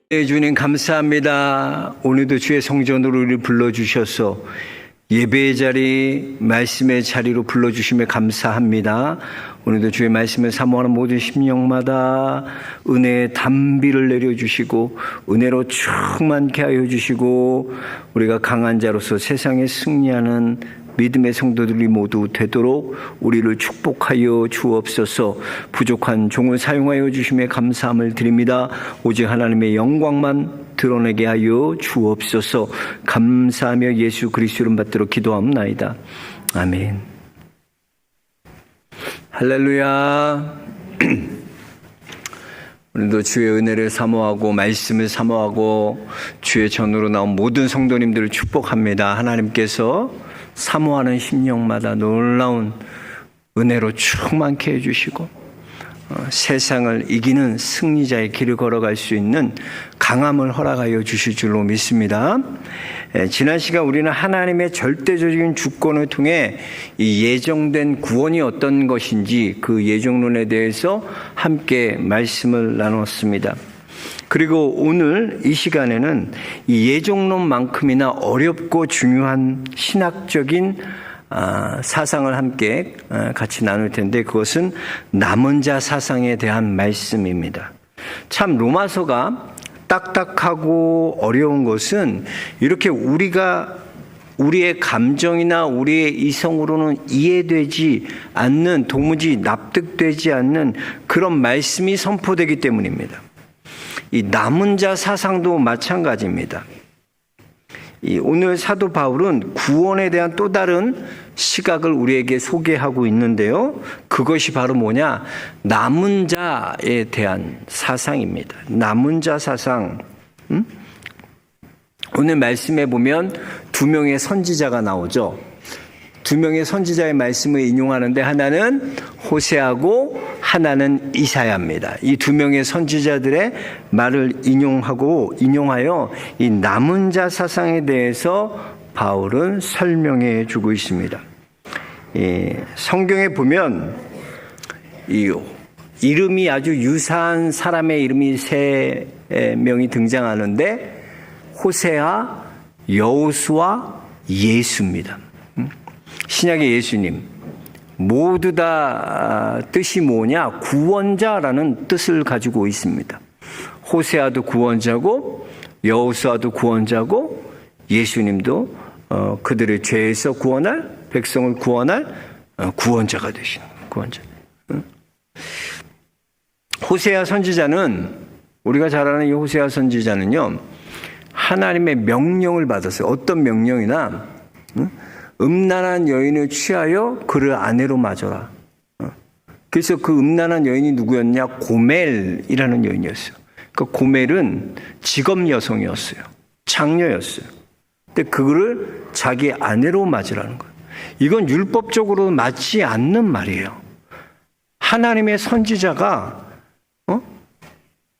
네, 주님 감사합니다. 오늘도 주의 성전으로 우리를 불러주셔서 예배의 자리, 말씀의 자리로 불러주심에 감사합니다. 오늘도 주의 말씀을 사모하는 모든 심령마다 은혜의 담비를 내려주시고 은혜로 충만케 하여 주시고 우리가 강한 자로서 세상에 승리하는 믿음의 성도들이 모두 되도록 우리를 축복하여 주옵소서. 부족한 종을 사용하여 주심에 감사함을 드립니다. 오직 하나님의 영광만 드러내게 하여 주옵소서. 감사하며 예수 그리스도를 받들어 기도하옵나이다. 아멘. 할렐루야. 오늘도 주의 은혜를 사모하고 말씀을 사모하고 주의 전으로 나온 모든 성도님들을 축복합니다. 하나님께서 사모하는 심령마다 놀라운 은혜로 충만케 해주시고 세상을 이기는 승리자의 길을 걸어갈 수 있는 강함을 허락하여 주실 줄로 믿습니다. 지난 시간 우리는 하나님의 절대적인 주권을 통해 이 예정된 구원이 어떤 것인지 그 예정론에 대해서 함께 말씀을 나눴습니다. 그리고 오늘 이 시간에는 이 예정론만큼이나 어렵고 중요한 신학적인 사상을 함께 같이 나눌 텐데 그것은 남은 자 사상에 대한 말씀입니다. 참 로마서가 딱딱하고 어려운 것은 이렇게 우리의 감정이나 우리의 이성으로는 이해되지 않는 도무지 납득되지 않는 그런 말씀이 선포되기 때문입니다. 이 남은 자 사상도 마찬가지입니다. 오늘 사도 바울은 구원에 대한 또 다른 시각을 우리에게 소개하고 있는데요. 그것이 바로 뭐냐? 남은 자에 대한 사상입니다. 남은 자 사상. 오늘 말씀에 보면 두 명의 선지자가 나오죠. 두 명의 선지자의 말씀을 인용하는데 하나는 호세아고 하나는 이사야입니다. 이 두 명의 선지자들의 말을 인용하여 이 남은 자 사상에 대해서 바울은 설명해 주고 있습니다. 성경에 보면 이 이름이 아주 유사한 사람의 이름이 세 명이 등장하는데 호세아, 여호수아, 예수입니다. 신약의 예수님 모두 다 뜻이 뭐냐? 구원자라는 뜻을 가지고 있습니다. 호세아도 구원자고 여호수아도 구원자고 예수님도 그들의 죄에서 구원할 백성을 구원할 구원자가 되시는 구원자. 호세아 선지자는 우리가 잘 아는 이 호세아 선지자는요 하나님의 명령을 받았어요. 어떤 명령이나 음란한 여인을 취하여 그를 아내로 맞아라. 그래서 그 음란한 여인이 누구였냐? 고멜이라는 여인이었어요. 그 고멜은 직업 여성이었어요. 장녀였어요. 근데 그거를 자기 아내로 맞으라는 거예요. 이건 율법적으로 맞지 않는 말이에요. 하나님의 선지자가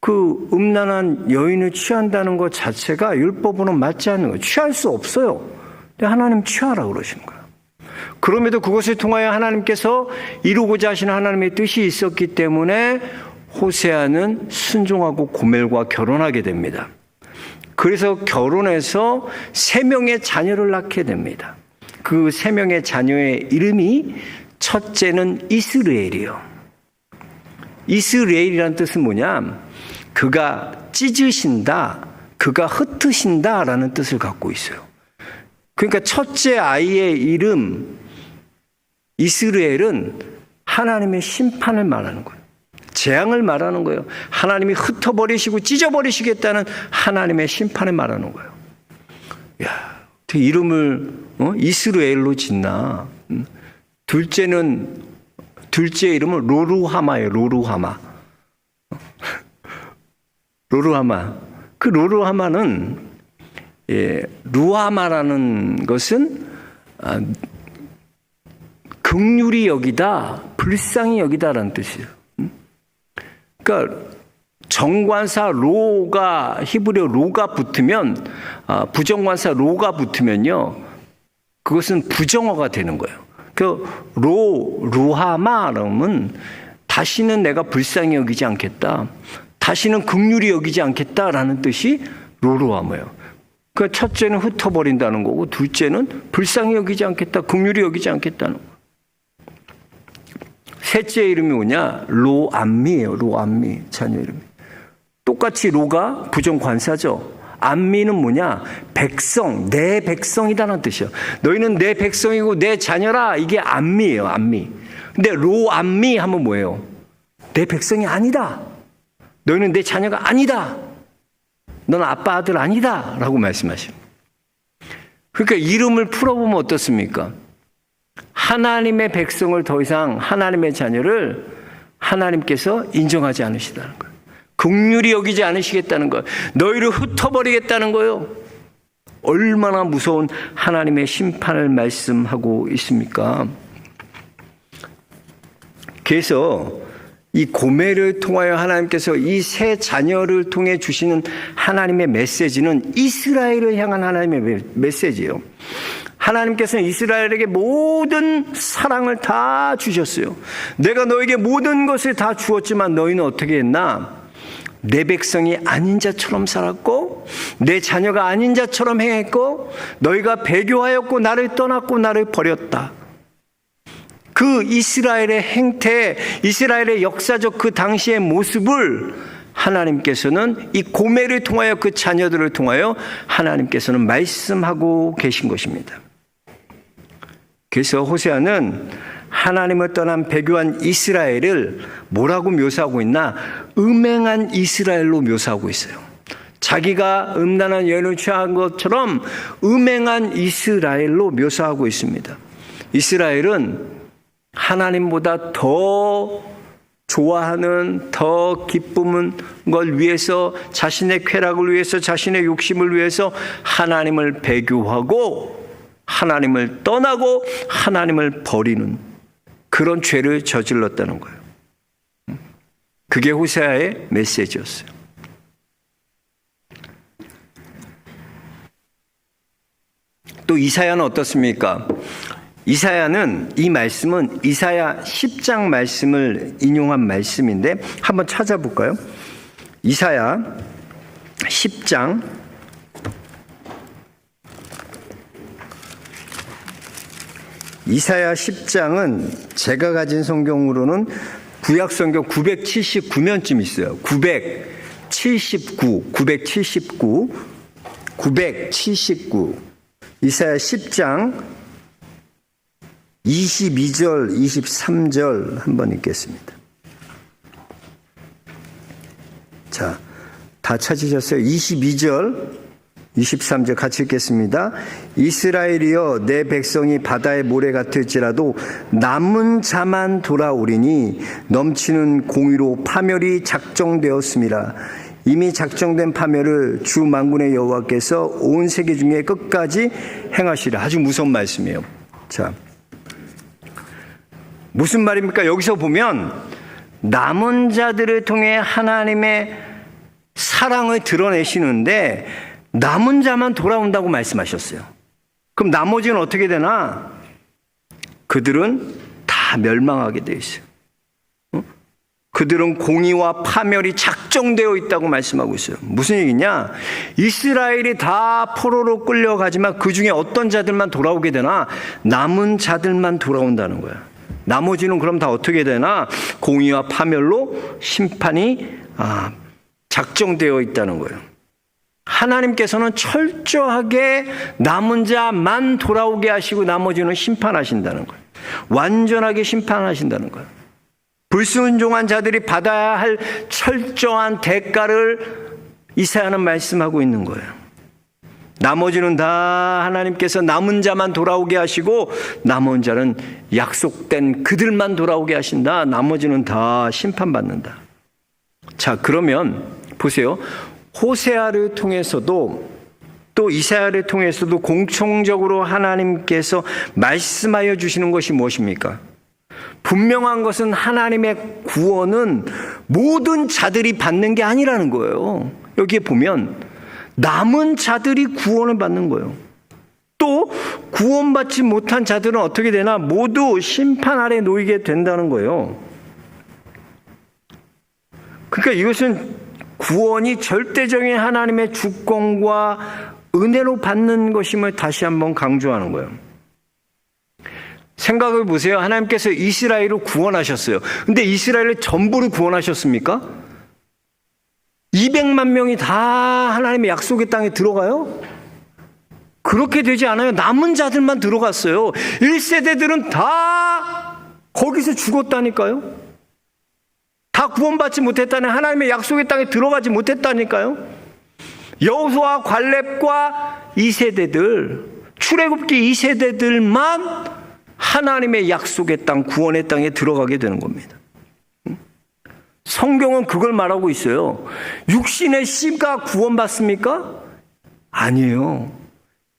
그 음란한 여인을 취한다는 것 자체가 율법으로 맞지 않는 거예요. 취할 수 없어요. 근데 하나님 취하라고 그러시는 거예요. 그럼에도 그것을 통하여 하나님께서 이루고자 하시는 하나님의 뜻이 있었기 때문에 호세아는 순종하고 고멜과 결혼하게 됩니다. 그래서 결혼해서 3명의 자녀를 낳게 됩니다. 그 3명의 자녀의 이름이 첫째는 이스라엘이요. 이스라엘이라는 뜻은 뭐냐? 그가 찢으신다, 그가 흩으신다 라는 뜻을 갖고 있어요. 그러니까 첫째 아이의 이름 이스라엘은 하나님의 심판을 말하는 거예요. 재앙을 말하는 거예요. 하나님이 흩어버리시고 찢어버리시겠다는 하나님의 심판을 말하는 거예요. 야, 어떻게 이름을 이스라엘로 짓나? 둘째 이름은 로루하마예요. 로루하마. 그 로루하마는 루하마라는 것은 긍휼히 여기다, 불쌍히 여기다라는 뜻이에요. 그러니까 정관사 로가 히브리어 로가 붙으면 부정관사 로가 붙으면요 그것은 부정어가 되는 거예요. 그 루하마라면 다시는 내가 불쌍히 여기지 않겠다. 다시는 긍휼히 여기지 않겠다라는 뜻이 로로아머예요. 그러니까 첫째는 흩어버린다는 거고 둘째는 불쌍히 여기지 않겠다, 긍휼히 여기지 않겠다는 거. 셋째 이름이 뭐냐? 로암미예요. 로암미 자녀 이름이. 똑같이 로가 부정관사죠. 암미는 뭐냐? 백성, 내 백성이다라는 뜻이에요. 너희는 내 백성이고 내 자녀라. 이게 암미예요. 암미. 근데 로암미 하면 뭐예요? 내 백성이 아니다. 너희는 내 자녀가 아니다. 넌 아빠 아들 아니다. 라고 말씀하셔요. 그러니까 이름을 풀어보면 어떻습니까? 하나님의 백성을 더 이상 하나님의 자녀를 하나님께서 인정하지 않으시다는 거예요. 긍휼히 여기지 않으시겠다는 거예요. 너희를 흩어버리겠다는 거예요. 얼마나 무서운 하나님의 심판을 말씀하고 있습니까? 그래서 이 고멜을 통하여 하나님께서 이 세 자녀를 통해 주시는 하나님의 메시지는 이스라엘을 향한 하나님의 메시지예요. 하나님께서는 이스라엘에게 모든 사랑을 다 주셨어요. 내가 너에게 모든 것을 다 주었지만 너희는 어떻게 했나? 내 백성이 아닌 자처럼 살았고 내 자녀가 아닌 자처럼 행했고 너희가 배교하였고 나를 떠났고 나를 버렸다. 그 이스라엘의 행태, 이스라엘의 역사적 그 당시의 모습을 하나님께서는 이 고멜을 통하여 그 자녀들을 통하여 하나님께서는 말씀하고 계신 것입니다. 그래서 호세아는 하나님을 떠난 배교한 이스라엘을 뭐라고 묘사하고 있나? 음행한 이스라엘로 묘사하고 있어요. 자기가 음란한 여인을 취한 것처럼 음행한 이스라엘로 묘사하고 있습니다. 이스라엘은 하나님보다 더 좋아하는, 더 기쁨은 걸 위해서, 자신의 쾌락을 위해서, 자신의 욕심을 위해서 하나님을 배교하고 하나님을 떠나고 하나님을 버리는 그런 죄를 저질렀다는 거예요. 그게 호세아의 메시지였어요. 또 이사야는 어떻습니까? 이사야는 이 말씀은 이사야 10장 말씀을 인용한 말씀인데 한번 찾아볼까요? 이사야 10장 이사야 10장은 제가 가진 성경으로는 구약 성경 979면쯤 있어요. 979 이사야 10장 22절 23절 한번 읽겠습니다. 자, 다 찾으셨어요? 22절 23절 같이 읽겠습니다. 이스라엘이여 내 백성이 바다의 모래 같을지라도 남은 자만 돌아오리니 넘치는 공의로 파멸이 작정되었습니다. 이미 작정된 파멸을 주 만군의 여호와께서 온 세계 중에 끝까지 행하시리라. 아주 무서운 말씀이에요. 자, 무슨 말입니까? 여기서 보면 남은 자들을 통해 하나님의 사랑을 드러내시는데 남은 자만 돌아온다고 말씀하셨어요. 그럼 나머지는 어떻게 되나? 그들은 다 멸망하게 되어 있어요. 그들은 공의와 파멸이 작정되어 있다고 말씀하고 있어요. 무슨 얘기냐? 이스라엘이 다 포로로 끌려가지만 그 중에 어떤 자들만 돌아오게 되나? 남은 자들만 돌아온다는 거야. 나머지는 그럼 다 어떻게 되나? 공의와 파멸로 심판이 작정되어 있다는 거예요. 하나님께서는 철저하게 남은 자만 돌아오게 하시고 나머지는 심판하신다는 거예요. 완전하게 심판하신다는 거예요. 불순종한 자들이 받아야 할 철저한 대가를 이사야는 말씀하고 있는 거예요. 나머지는 다 하나님께서 남은 자만 돌아오게 하시고 남은 자는 약속된 그들만 돌아오게 하신다. 나머지는 다 심판받는다. 자, 그러면 보세요. 호세아를 통해서도 또 이사야를 통해서도 공통적으로 하나님께서 말씀하여 주시는 것이 무엇입니까? 분명한 것은 하나님의 구원은 모든 자들이 받는 게 아니라는 거예요. 여기에 보면 남은 자들이 구원을 받는 거예요. 또 구원받지 못한 자들은 어떻게 되나? 모두 심판 아래 놓이게 된다는 거예요. 그러니까 이것은 구원이 절대적인 하나님의 주권과 은혜로 받는 것임을 다시 한번 강조하는 거예요. 생각해 보세요. 하나님께서 이스라엘을 구원하셨어요. 근데 이스라엘을 전부를 구원하셨습니까? 200만 명이 다 하나님의 약속의 땅에 들어가요? 그렇게 되지 않아요. 남은 자들만 들어갔어요. 1세대들은 다 거기서 죽었다니까요. 다 구원받지 못했다는, 하나님의 약속의 땅에 들어가지 못했다니까요. 여호수아, 갈렙과 2세대들, 출애굽기 2세대들만 하나님의 약속의 땅, 구원의 땅에 들어가게 되는 겁니다. 성경은 그걸 말하고 있어요. 육신의 씨가 구원받습니까? 아니에요.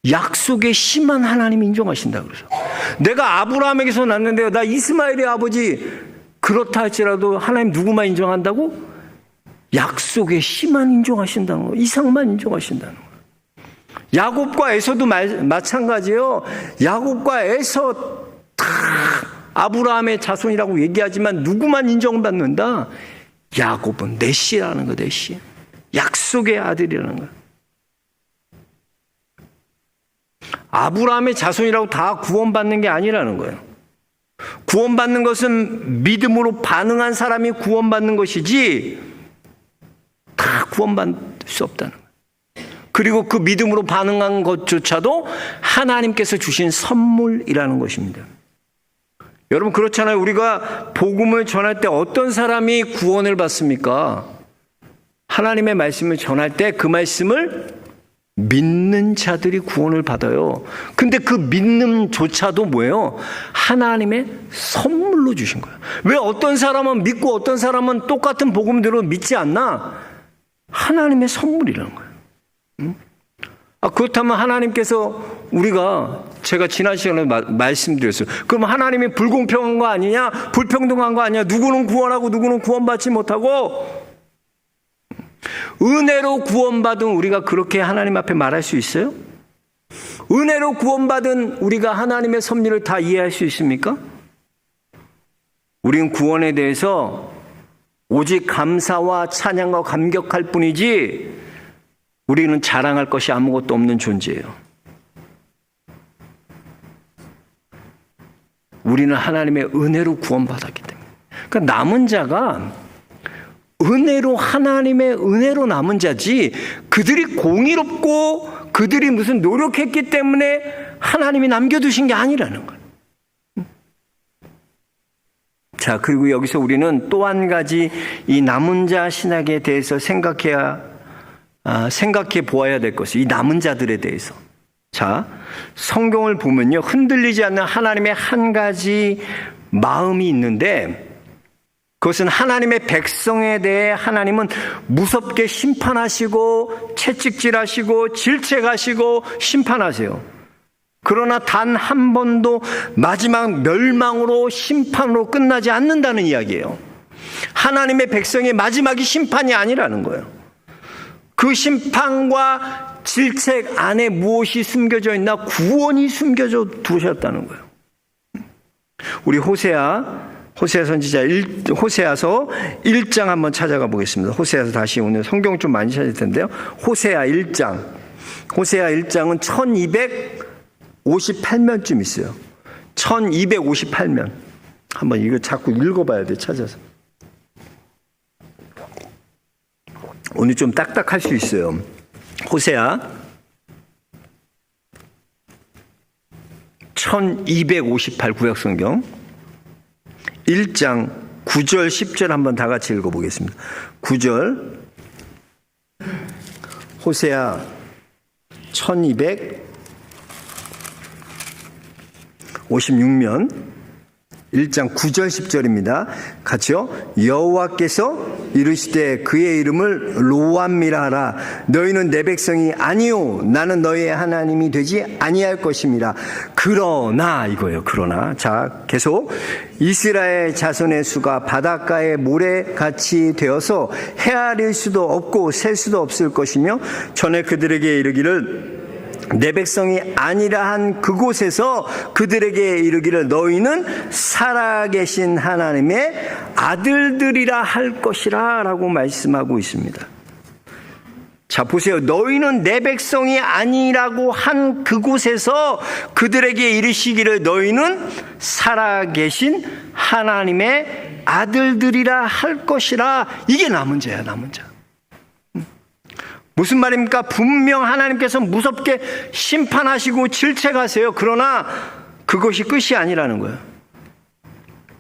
약속의 씨만 하나님이 인정하신다 그래서. 내가 아브라함에게서 났는데요, 나 이스마엘의 아버지, 그렇다 할지라도 하나님 누구만 인정한다고? 약속의 씨만 인정하신다는 거예요. 이상만 인정하신다는 거예요. 야곱과 에서도 마찬가지예요. 야곱과 에서 다 아브라함의 자손이라고 얘기하지만 누구만 인정받는다? 야곱은 내 씨라는 거예요. 내 씨. 약속의 아들이라는 거예요. 아브라함의 자손이라고 다 구원받는 게 아니라는 거예요. 구원받는 것은 믿음으로 반응한 사람이 구원받는 것이지 다 구원받을 수 없다는 거예요. 그리고 그 믿음으로 반응한 것조차도 하나님께서 주신 선물이라는 것입니다. 여러분 그렇잖아요. 우리가 복음을 전할 때 어떤 사람이 구원을 받습니까? 하나님의 말씀을 전할 때 그 말씀을 믿는 자들이 구원을 받아요. 근데 그 믿음조차도 뭐예요? 하나님의 선물로 주신 거예요. 왜 어떤 사람은 믿고 어떤 사람은 똑같은 복음대로 믿지 않나? 하나님의 선물이라는 거예요. 그렇다면 하나님께서 제가 지난 시간에 말씀드렸어요. 그럼 하나님이 불공평한 거 아니냐? 불평등한 거 아니냐? 누구는 구원하고 누구는 구원받지 못하고? 은혜로 구원받은 우리가 그렇게 하나님 앞에 말할 수 있어요? 은혜로 구원받은 우리가 하나님의 섭리를 다 이해할 수 있습니까? 우리는 구원에 대해서 오직 감사와 찬양과 감격할 뿐이지 우리는 자랑할 것이 아무것도 없는 존재예요. 우리는 하나님의 은혜로 구원받았기 때문에. 그러니까 남은 자가 은혜로, 하나님의 은혜로 남은 자지, 그들이 공의롭고 그들이 무슨 노력했기 때문에 하나님이 남겨두신 게 아니라는 거예요. 자, 그리고 여기서 우리는 또 한 가지 이 남은 자 신학에 대해서 생각해 보아야 될 것이, 이 남은 자들에 대해서. 자, 성경을 보면요, 흔들리지 않는 하나님의 한 가지 마음이 있는데, 그것은 하나님의 백성에 대해 하나님은 무섭게 심판하시고 채찍질하시고 질책하시고 심판하세요. 그러나 단 한 번도 마지막 멸망으로, 심판으로 끝나지 않는다는 이야기예요. 하나님의 백성의 마지막이 심판이 아니라는 거예요. 그 심판과 질책 안에 무엇이 숨겨져 있나? 구원이 숨겨져 두셨다는 거예요. 우리 호세아 선지자 호세아서 1장 한번 찾아가 보겠습니다. 호세아서 다시, 오늘 성경 좀 많이 찾을 텐데요. 호세아 1장은 1258면쯤 있어요. 1258면. 한번 이거 자꾸 읽어봐야 돼, 찾아서. 오늘 좀 딱딱할 수 있어요. 호세아 1258 구약성경 1장 9절 10절 한번 다 같이 읽어보겠습니다. 9절, 호세아 1256면 1장 9절 10절입니다. 같이요. 여호와께서 이르시되 그의 이름을 로암이라 하라. 너희는 내 백성이 아니요 나는 너희의 하나님이 되지 아니할 것입니다. 그러나, 이거예요. 그러나. 자, 계속. 이스라엘 자손의 수가 바닷가의 모래같이 되어서 헤아릴 수도 없고 셀 수도 없을 것이며, 전에 그들에게 이르기를 내 백성이 아니라 한 그곳에서 그들에게 이르기를 너희는 살아계신 하나님의 아들들이라 할 것이라 라고 말씀하고 있습니다. 자, 보세요. 너희는 내 백성이 아니라고 한 그곳에서 그들에게 이르시기를 너희는 살아계신 하나님의 아들들이라 할 것이라. 이게 남은 자야, 남은 자. 무슨 말입니까? 분명 하나님께서 무섭게 심판하시고 질책하세요. 그러나 그것이 끝이 아니라는 거예요.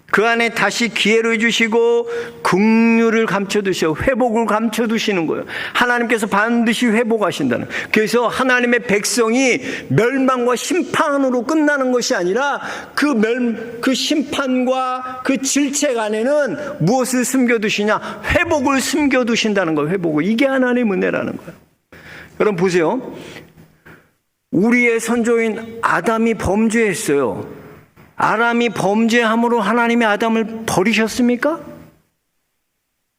그 안에 다시 기회를 주시고 긍휼을 감춰두시고 회복을 감춰두시는 거예요. 하나님께서 반드시 회복하신다는. 그래서 하나님의 백성이 멸망과 심판으로 끝나는 것이 아니라 그 심판과 그 질책 안에는 무엇을 숨겨두시냐? 회복을 숨겨두신다는 거예요. 회복을. 이게 하나님의 은혜라는 거예요. 여러분 보세요. 우리의 선조인 아담이 범죄했어요. 아담이 범죄함으로 하나님이 아담을 버리셨습니까?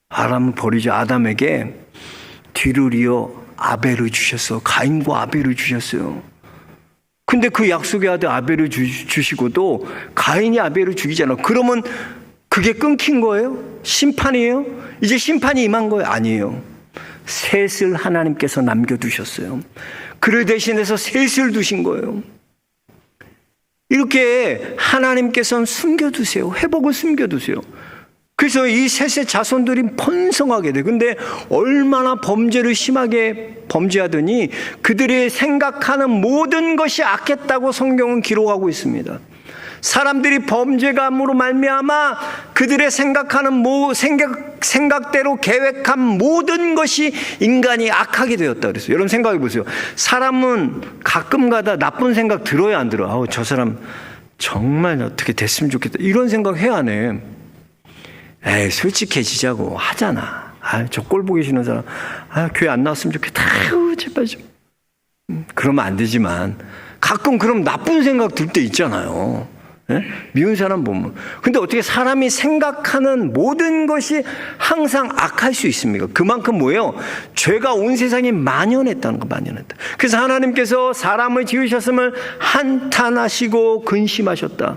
아담을 버리죠. 아담에게 뒤를 이어 아벨을 주셨어. 가인과 아벨을 주셨어요. 근데 그 약속의 아들 아벨을 주시고도 가인이 아벨을 죽이잖아. 그러면 그게 끊긴 거예요? 심판이에요? 이제 심판이 임한 거예요? 아니에요. 셋을 하나님께서 남겨두셨어요. 그를 대신해서 셋을 두신 거예요. 이렇게 하나님께서는 숨겨두세요. 회복을 숨겨두세요. 그래서 이 셋의 자손들이 번성하게 돼. 근데 얼마나 범죄를 심하게 범죄하더니 그들이 생각하는 모든 것이 악했다고 성경은 기록하고 있습니다. 사람들이 범죄감으로 말미암아 그들의 생각하는 생각대로 계획한 모든 것이 인간이 악하게 되었다 그랬어요. 여러분 생각해 보세요. 사람은 가끔가다 나쁜 생각 들어야 안 들어? 저 사람 정말 어떻게 됐으면 좋겠다. 이런 생각 해야 안 해? 에이, 솔직해지자고 하잖아. 저 꼴 보기 싫은 사람. 교회 안 나왔으면 좋겠다. 제발 좀. 그러면 안 되지만 가끔 그럼 나쁜 생각 들 때 있잖아요. 네? 미운 사람 보면. 근데 어떻게 사람이 생각하는 모든 것이 항상 악할 수 있습니까? 그만큼 뭐예요? 죄가 온 세상에 만연했다는 거, 만연했다. 그래서 하나님께서 사람을 지으셨음을 한탄하시고 근심하셨다.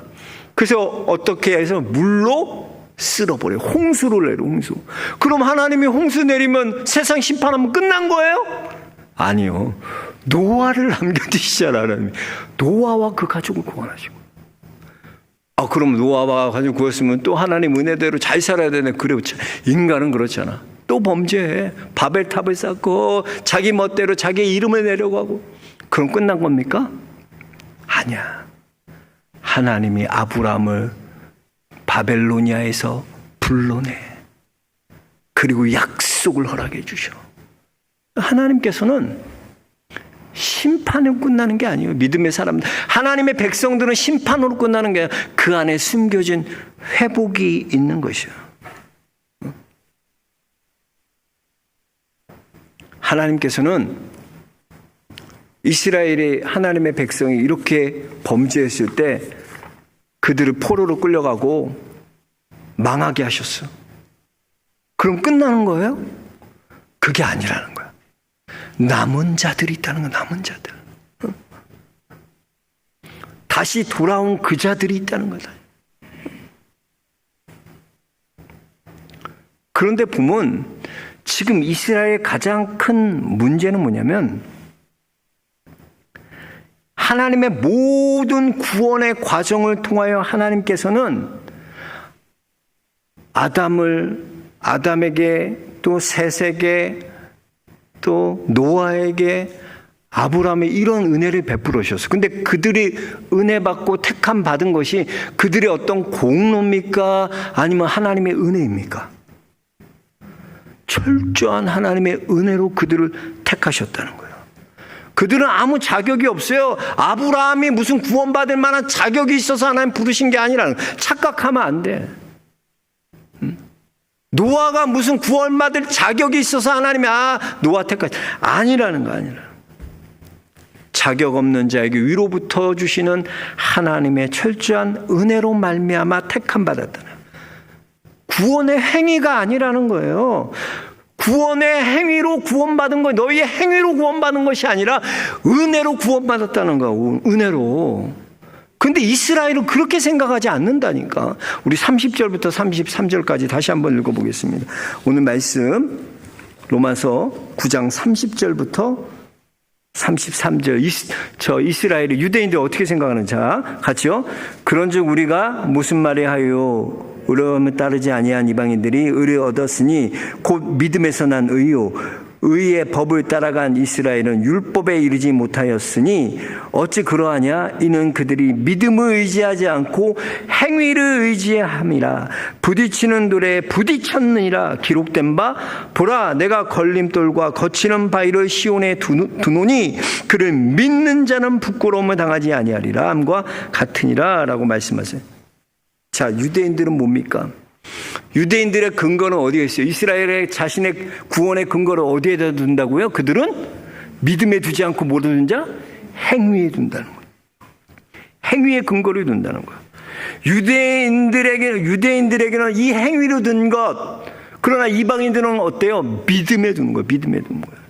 그래서 어떻게 해서 물로 쓸어버려요. 홍수를 내려, 홍수. 그럼 하나님이 홍수 내리면 세상 심판하면 끝난 거예요? 아니요. 노아를 남겨두시잖아, 하나님이. 노아와 그 가족을 구원하시고. 그럼 노아와 가지고 구했으면 또 하나님 은혜대로 잘 살아야 되네. 그래, 인간은 그렇잖아. 또 범죄해. 바벨탑을 쌓고 자기 멋대로 자기 이름을 내려고 하고. 그럼 끝난 겁니까? 아니야. 하나님이 아브라함을 바벨로니아에서 불러내. 그리고 약속을 허락해 주셔. 하나님께서는 심판으로 끝나는 게 아니에요. 믿음의 사람들, 하나님의 백성들은 심판으로 끝나는 게 아니라 그 안에 숨겨진 회복이 있는 것이에요. 하나님께서는 이스라엘의 하나님의 백성이 이렇게 범죄했을 때 그들을 포로로 끌려가고 망하게 하셨어. 그럼 끝나는 거예요? 그게 아니라는 거야. 남은 자들이 있다는 거야. 남은 자들. 다시 돌아온 그 자들이 있다는 거다. 그런데 보면 지금 이스라엘의 가장 큰 문제는 뭐냐면 하나님의 모든 구원의 과정을 통하여 하나님께서는 아담에게 또 셋에게 또 노아에게 아브라함에 이런 은혜를 베풀어 주셨어요. 근데 그들이 은혜 받고 택함 받은 것이 그들의 어떤 공로입니까? 아니면 하나님의 은혜입니까? 철저한 하나님의 은혜로 그들을 택하셨다는 거예요. 그들은 아무 자격이 없어요. 아브라함이 무슨 구원받을 만한 자격이 있어서 하나님 부르신 게 아니라는 거예요. 착각하면 안 돼. 노아가 무슨 구원받을 자격이 있어서 하나님이 노아 택하시 아니라는 거 아니라. 자격 없는 자에게 위로부터 주시는 하나님의 철저한 은혜로 말미암아 택함 받았다는 구원의 행위가 아니라는 거예요. 구원의 행위로 구원받은 거, 너희의 행위로 구원받은 것이 아니라 은혜로 구원받았다는 거, 은혜로. 근데 이스라엘은 그렇게 생각하지 않는다니까. 우리 30절부터 33절까지 다시 한번 읽어보겠습니다. 오늘 말씀 로마서 9장 30절부터 33절. 저 이스라엘의 유대인들 어떻게 생각하는 자 같이요. 그런즉 우리가 무슨 말이 하요 의로움을 따르지 아니한 이방인들이 의를 얻었으니 곧 믿음에서 난 의요 의의 법을 따라간 이스라엘은 율법에 이르지 못하였으니 어찌 그러하냐. 이는 그들이 믿음을 의지하지 않고 행위를 의지함이라. 부딪히는 돌에 부딪혔느니라. 기록된 바 보라 내가 걸림돌과 거치는 바위를 시온에 두노니 그를 믿는 자는 부끄러움을 당하지 아니하리라 함과 같으니라 라고 말씀하세요. 자, 유대인들은 뭡니까? 유대인들의 근거는 어디에 있어요? 이스라엘의 자신의 구원의 근거를 어디에다 둔다고요? 그들은 믿음에 두지 않고 뭐로 둔자? 행위에 둔다는 거예요. 행위의 근거를 둔다는 거예요. 유대인들에게는 이 행위로 둔 것, 그러나 이방인들은 어때요? 믿음에 두는 거예요. 믿음에 두는 거예요.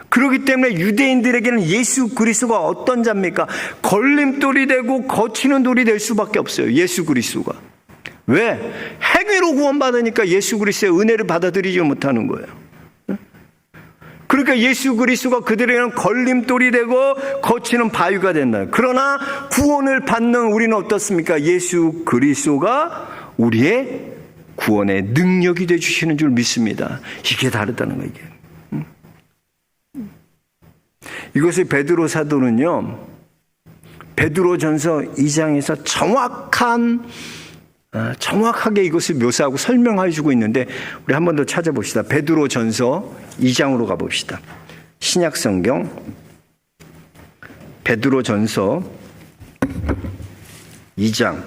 그렇기 때문에 유대인들에게는 예수 그리스도가 어떤 자입니까? 걸림돌이 되고 거치는 돌이 될 수밖에 없어요. 예수 그리스도가. 왜? 행위로 구원받으니까 예수 그리스도의 은혜를 받아들이지 못하는 거예요. 그러니까 예수 그리스도가 그들에게는 걸림돌이 되고 거치는 바위가 된다. 그러나 구원을 받는 우리는 어떻습니까? 예수 그리스도가 우리의 구원의 능력이 되어주시는 줄 믿습니다. 이게 다르다는 거예요. 이게. 이것을 베드로 사도는요, 베드로전서 2장에서 정확하게 이것을 묘사하고 설명해 주고 있는데, 우리 한 번 더 찾아봅시다. 베드로전서 2장으로 가봅시다. 신약성경 베드로전서 2장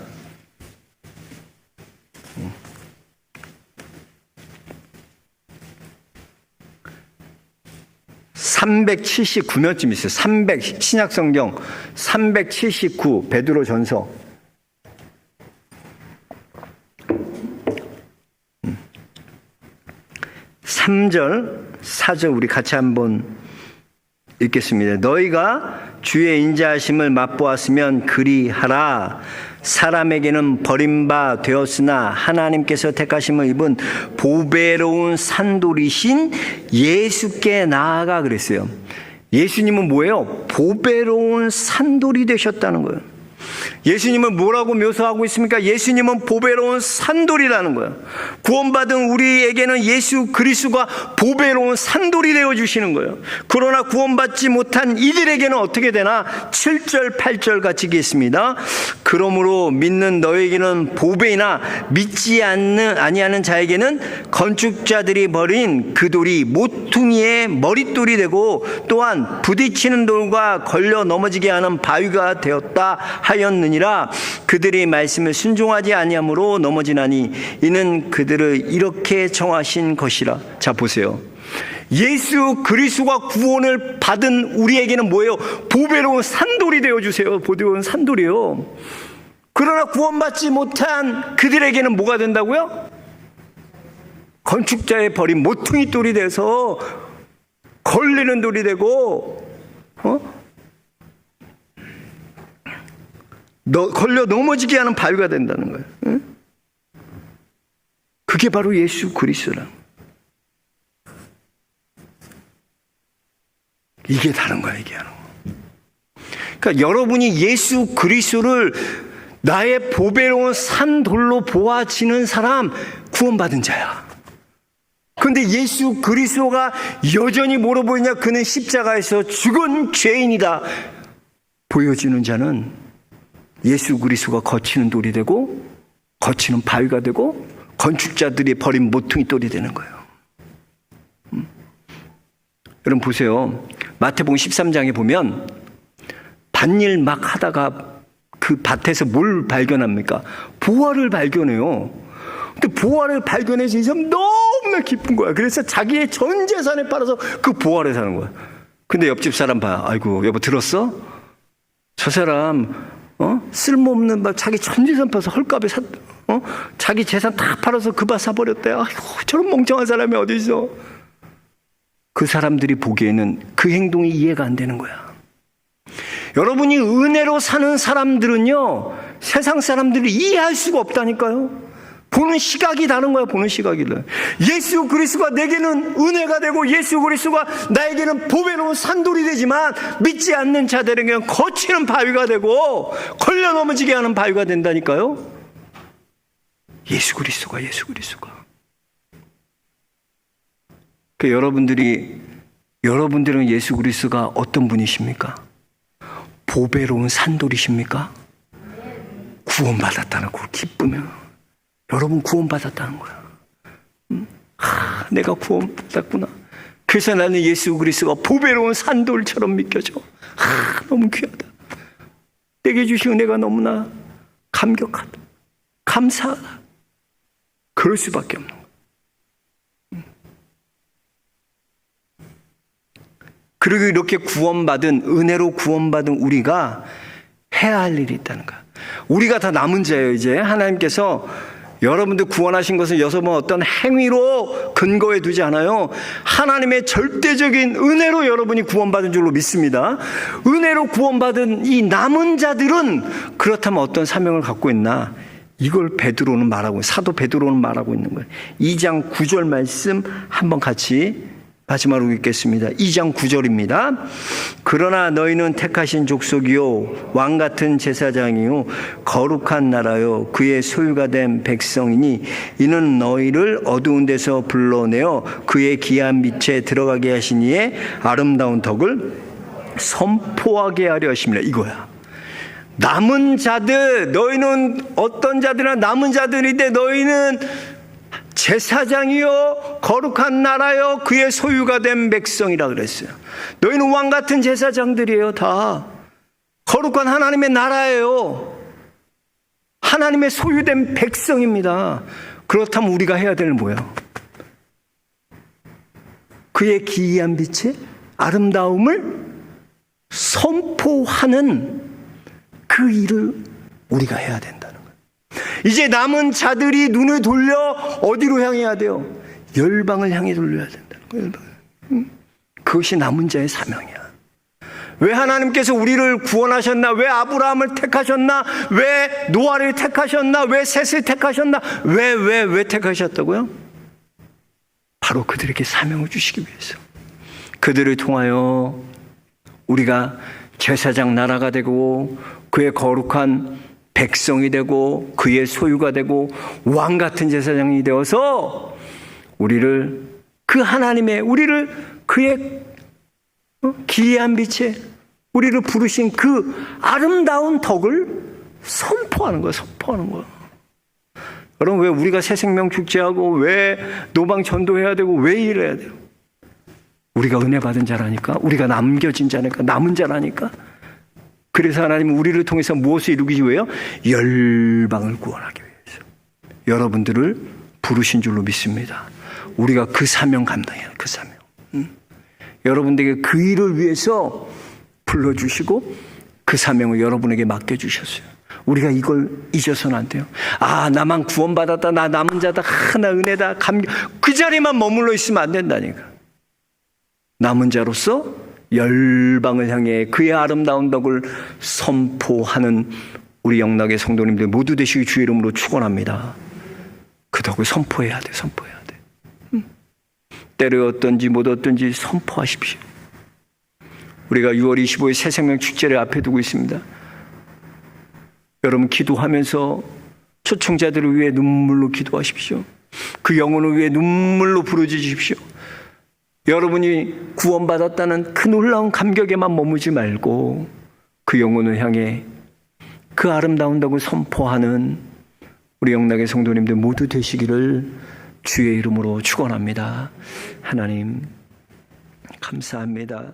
379면쯤 있어요. 신약성경 379 베드로전서 3절 4절 우리 같이 한번 읽겠습니다. 너희가 주의 인자하심을 맛보았으면 그리하라. 사람에게는 버림바 되었으나 하나님께서 택하심을 입은 보배로운 산돌이신 예수께 나아가 그랬어요. 예수님은 뭐예요? 보배로운 산돌이 되셨다는 거예요. 예수님은 뭐라고 묘사하고 있습니까? 예수님은 보배로운 산돌이라는 거예요. 구원받은 우리에게는 예수 그리스도가 보배로운 산돌이 되어주시는 거예요. 그러나 구원받지 못한 이들에게는 어떻게 되나? 7절 8절 같이 읽겠습니다. 그러므로 믿는 너에게는 보배이나 믿지 아니하는 자에게는 건축자들이 버린 그 돌이 모퉁이의 머릿돌이 되고 또한 부딪히는 돌과 걸려 넘어지게 하는 바위가 되었다 하였느니라. 그들이 말씀을 순종하지 아니함으로 넘어지나니 이는 그들을 이렇게 정하신 것이라. 자 보세요. 예수 그리스도가 구원을 받은 우리에게는 뭐예요? 보배로운 산돌이 되어주세요. 보배로운 산돌이요. 그러나 구원받지 못한 그들에게는 뭐가 된다고요? 건축자의 버린 모퉁이 돌이 돼서 걸리는 돌이 되고 걸려 넘어지게 하는 바위가 된다는 거예요. 응? 그게 바로 예수 그리스도라는 거예요. 이게 다른 거야, 이게 하는 거. 그러니까 여러분이 예수 그리스도를 나의 보배로운 산돌로 보아지는 사람, 구원받은 자야. 그런데 예수 그리스도가 여전히 뭐로 보이냐? 그는 십자가에서 죽은 죄인이다 보여지는 자는 예수 그리스도가 거치는 돌이 되고 거치는 바위가 되고 건축자들이 버린 모퉁이 돌이 되는 거예요. 여러분 보세요. 마태복음 13장에 보면 밭일 막 하다가 그 밭에서 뭘 발견합니까? 보화를 발견해요. 근데 보화를 발견해서 이 사람 너무나 기쁜 거야. 그래서 자기의 전 재산을 팔아서 그 보화를 사는 거야. 근데 옆집 사람 봐. 아이고 여보 들었어? 저 사람 쓸모없는 밭 자기 전 재산 팔아서 헐값에 자기 재산 다 팔아서 그 밭 사버렸대. 아이고 저런 멍청한 사람이 어디 있어? 그 사람들이 보기에는 그 행동이 이해가 안 되는 거야. 여러분이 은혜로 사는 사람들은요, 세상 사람들이 이해할 수가 없다니까요. 보는 시각이 다른 거야. 보는 시각이 다른. 예수 그리스도가 내게는 은혜가 되고 예수 그리스도가 나에게는 보배로운 산돌이 되지만 믿지 않는 자들에게는 거치는 바위가 되고 걸려 넘어지게 하는 바위가 된다니까요. 예수 그리스도가. 그 여러분들은 예수 그리스도가 어떤 분이십니까? 보배로운 산돌이십니까? 구원받았다는 그 기쁨이야. 여러분 구원받았다는 거야. 내가 구원받았구나. 그래서 나는 예수 그리스도가 보배로운 산돌처럼 믿겨져. 너무 귀하다. 내게 주신 은혜가 너무나 감격하다. 감사하다. 그럴 수밖에 없는 거야. 그리고 이렇게 은혜로 구원받은 우리가 해야 할 일이 있다는 거야. 우리가 다 남은 자예요. 이제 하나님께서 여러분들 구원하신 것은 여러분 어떤 행위로 근거해 두지 않아요. 하나님의 절대적인 은혜로 여러분이 구원받은 줄로 믿습니다. 은혜로 구원받은 이 남은 자들은 그렇다면 어떤 사명을 갖고 있나? 이걸 사도 베드로는 말하고 있는 거예요. 2장 9절 말씀 한번 같이 마지막으로 읽겠습니다. 2장 9절입니다. 그러나 너희는 택하신 족속이요 왕같은 제사장이요 거룩한 나라요 그의 소유가 된 백성이니 이는 너희를 어두운 데서 불러내어 그의 귀한 빛에 들어가게 하신 이의 아름다운 덕을 선포하게 하려 하심이라. 이거야. 남은 자들, 너희는 어떤 자들이나 남은 자들인데 너희는 제사장이요 거룩한 나라요 그의 소유가 된 백성이라 그랬어요. 너희는 왕같은 제사장들이에요. 다 거룩한 하나님의 나라예요. 하나님의 소유된 백성입니다. 그렇다면 우리가 해야 될 뭐야? 그의 기이한 빛의 아름다움을 선포하는 그 일을 우리가 해야 된다는 거예요. 이제 남은 자들이 눈을 돌려 어디로 향해야 돼요? 열방을 향해 돌려야 된다는 거예요. 그것이 남은 자의 사명이야. 왜 하나님께서 우리를 구원하셨나? 왜 아브라함을 택하셨나? 왜 노아를 택하셨나? 왜 셋을 택하셨나? 왜 택하셨다고요? 바로 그들에게 사명을 주시기 위해서. 그들을 통하여 우리가 제사장 나라가 되고 그의 거룩한 백성이 되고 그의 소유가 되고 왕 같은 제사장이 되어서 우리를 그의 기이한 빛에 우리를 부르신 그 아름다운 덕을 선포하는 거야. 여러분, 왜 우리가 새 생명 축제하고 왜 노방 전도해야 되고 왜 이래야 돼요? 우리가 은혜 받은 자라니까, 우리가 남겨진 자니까, 남은 자라니까. 그래서 하나님은 우리를 통해서 무엇을 이루기 위해요? 열방을 구원하기 위해서 여러분들을 부르신 줄로 믿습니다. 우리가 그 사명 감당해요. 그 사명. 여러분들에게 그 일을 위해서 불러주시고 그 사명을 여러분에게 맡겨주셨어요. 우리가 이걸 잊어서는 안 돼요. 나만 구원받았다, 나 남은 자다, 나 은혜다, 감격. 그 자리만 머물러 있으면 안 된다니까. 남은 자로서 열방을 향해 그의 아름다운 덕을 선포하는 우리 영락의 성도님들 모두 되시기 주의 이름으로 축원합니다. 그 덕을 선포해야 돼. 때를 얻든지 못 얻든지 선포하십시오. 우리가 6월 25일 새생명 축제를 앞에 두고 있습니다. 여러분 기도하면서 초청자들을 위해 눈물로 기도하십시오. 그 영혼을 위해 눈물로 부르짖으십시오. 여러분이 구원받았다는 그 놀라운 감격에만 머무지 말고 그 영혼을 향해 그 아름다운 덕을 선포하는 우리 영락의 성도님들 모두 되시기를 주의 이름으로 축원합니다. 하나님 감사합니다.